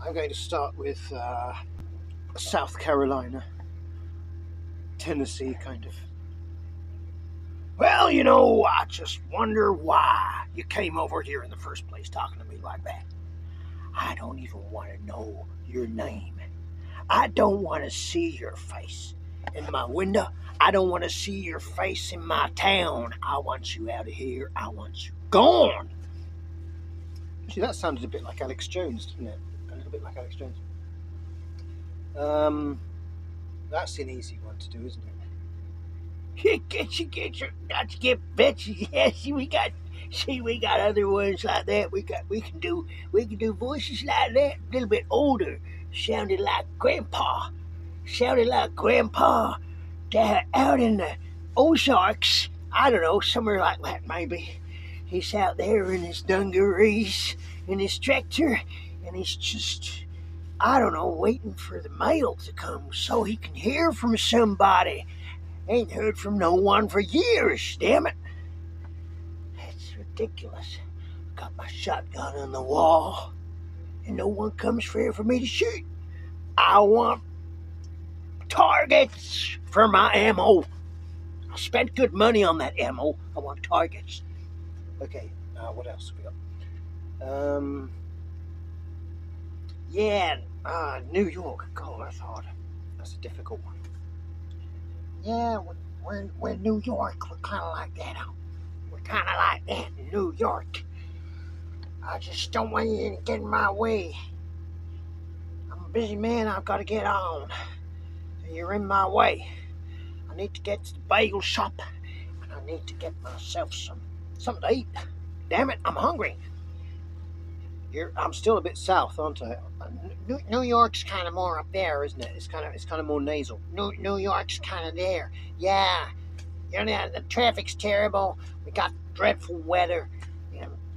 I'm going to start with South Carolina, Tennessee, kind of. Well, I just wonder why you came over here in the first place talking to me like that. I don't even want to know your name. I don't want to see your face in my window. I don't want to see your face in my town. I want you out of here. I want you gone. See, that sounded a bit like Alex Jones, didn't it? A little bit like Alex Jones. That's an easy one to do, isn't it? Got to get bitches. Yeah, we got other ones like that. We can do voices like that, a little bit older, sounded like grandpa. Down out in the Ozarks. I don't know, somewhere like that maybe. He's out there in his dungarees, in his tractor, and he's just, I don't know, waiting for the mail to come so he can hear from somebody. Ain't heard from no one for years, damn it. It's ridiculous. Got my shotgun on the wall, and no one comes fair for me to shoot. I want targets for my ammo. I spent good money on that ammo. I want targets. Okay, what else have we got? New York. God, that's hard. That's a difficult one. Yeah, we're New York. We're kind of like that. We're kind of like that in New York. I just don't want you to get in my way. I'm a busy man. I've got to get on. You're in my way. I need to get to the bagel shop, and I need to get myself something to eat. Damn it, I'm hungry. I'm still a bit south, aren't I? New York's kind of more up there, isn't it? It's kind of more nasal. New York's kind of there. Yeah, the traffic's terrible. We got dreadful weather.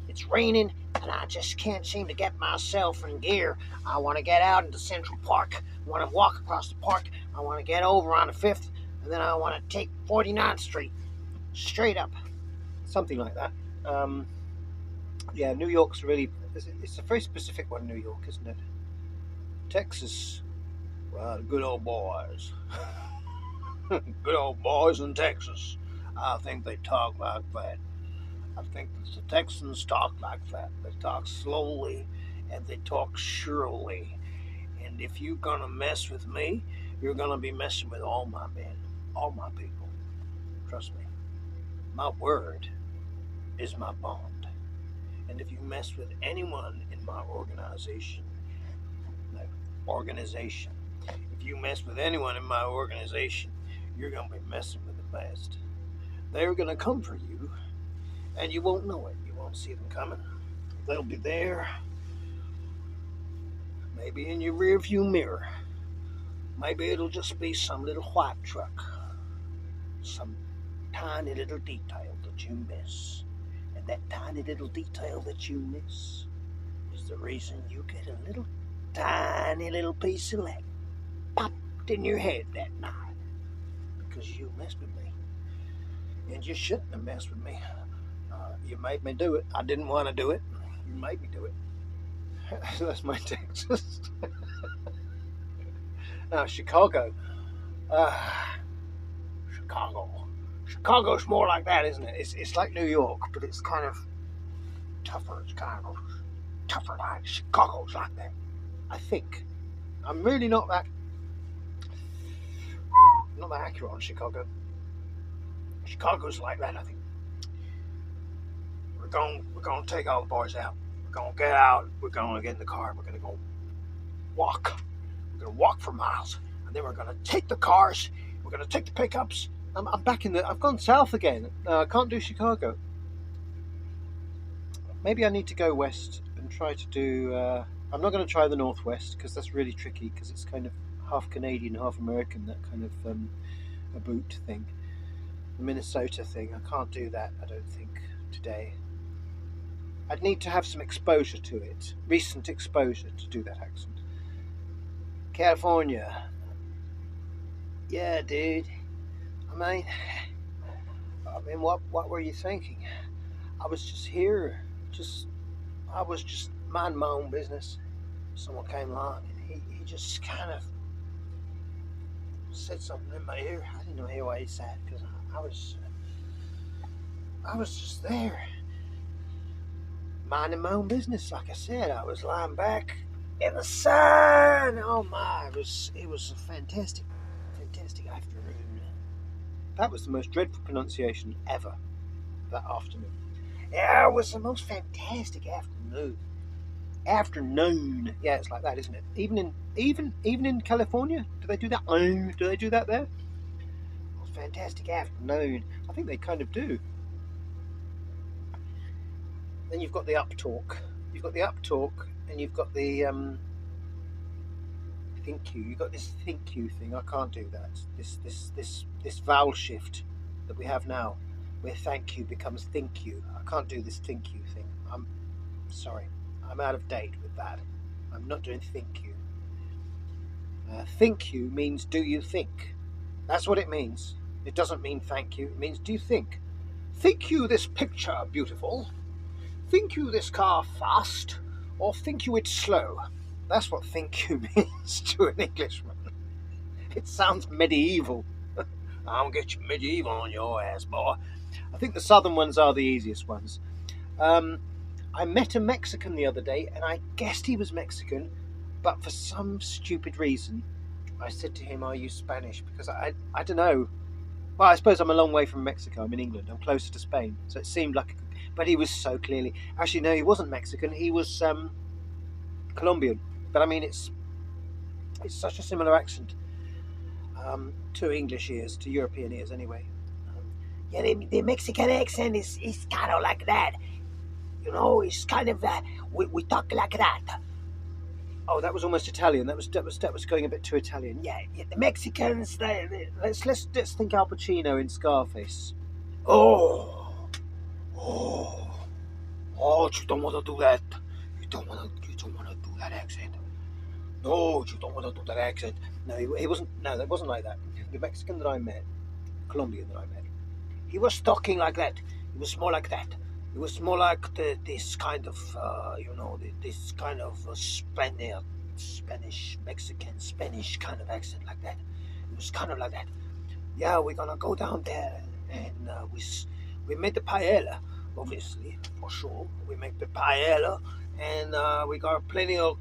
It's raining, and I just can't seem to get myself in gear. I want to get out into Central Park. I want to walk across the park. I want to get over on the 5th, and then I want to take 49th Street straight up. Something like that. New York's really, it's a very specific one, New York, isn't it? Texas, well, the good old boys. Good old boys in Texas. I think they talk like that. I think the Texans talk like that. They talk slowly and they talk surely. And if you're gonna mess with me, you're gonna be messing with all my men, all my people. Trust me. My word is my bond. And if you mess with anyone in my organization, if you mess with anyone in my organization, you're gonna be messing with the best. They're gonna come for you, and you won't know it. You won't see them coming. They'll be there, maybe in your rearview mirror. Maybe it'll just be some little white truck, some tiny little detail that you miss. And that tiny little detail that you miss is the reason you get a little tiny little piece of lead popped in your head that night. Because you messed with me. And you shouldn't have messed with me. You made me do it. I didn't want to do it. You made me do it. That's my Texas. Now, Chicago. Chicago's more like that, isn't it? It's like New York, but it's kind of tougher. It's kind of tougher like Chicago's like that. I think. I'm really not that accurate on Chicago. Chicago's like that, I think. We're gonna take all the boys out. We're gonna get out. We're gonna get in the car. We're gonna go walk. We're gonna walk for miles, and then we're gonna take the cars. We're gonna take the pickups. I'm back in I've gone south again. I can't do Chicago. Maybe I need to go west and try to do. I'm not going to try the northwest because that's really tricky because it's kind of half Canadian, half American. That kind of a boot thing. The Minnesota thing. I can't do that. I don't think today. I'd need to have some exposure to it, recent exposure to do that accent. California. Yeah, dude. I mean, what were you thinking? I was just here, I was just minding my own business. someone came along and he just kind of said something in my ear. I didn't hear what he said because I was just there, minding my own business. Like I said, I was lying back in the sun. Oh my! It was a fantastic afternoon. That was the most dreadful pronunciation ever. That afternoon. Yeah, it was the most fantastic afternoon. Afternoon. Yeah, it's like that, isn't it? Even in California, do they do that? Do they do that there? It was a fantastic afternoon. I think they kind of do. Then you've got the up talk. You've got the up talk, and you've got the think you. You've got this think you thing. I can't do that. This vowel shift that we have now, where thank you becomes think you. I can't do this think you thing. I'm sorry. I'm out of date with that. I'm not doing think you. Think you means do you think? That's what it means. It doesn't mean thank you. It means do you think? Think you this picture beautiful? Think you this car fast? Or think you it's slow? That's what think you means to an Englishman. It sounds medieval. I'll get you medieval on your ass, boy. I think the southern ones are the easiest ones. I met a Mexican the other day, and I guessed he was Mexican, but for some stupid reason, I said to him, "Are you Spanish?" Because I don't know. Well, I suppose I'm a long way from Mexico. I'm in England. I'm closer to Spain, so it seemed like. But he was so clearly. Actually, no, he wasn't Mexican. He was Colombian. But I mean, it's such a similar accent to English ears, to European ears, anyway. Yeah, the Mexican accent is kind of like that. You know, it's kind of we talk like that. Oh, that was almost Italian. That was going a bit too Italian. Yeah, the Mexicans. Let's think Al Pacino in Scarface. Oh, oh, oh! You don't want to do that. You don't want to do that accent. No, you don't want to do that accent. No, he wasn't. No, that wasn't like that. The Mexican that I met, Colombian that I met, he was talking like that. He was more like that. It was more like this kind of, this kind of Spanish, Mexican, Spanish kind of accent like that. It was kind of like that. Yeah, we're gonna go down there, and we made the paella, obviously, for sure. We make the paella, and we got plenty of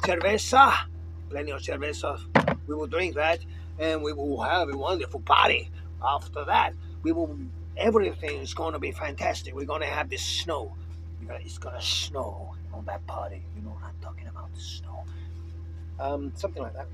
cerveza, plenty of cerveza. We will drink that, and we will have a wonderful party. After that, everything is going to be fantastic. We're going to have this snow. It's going to snow on that party. You know what I'm talking about, the snow. Something like that.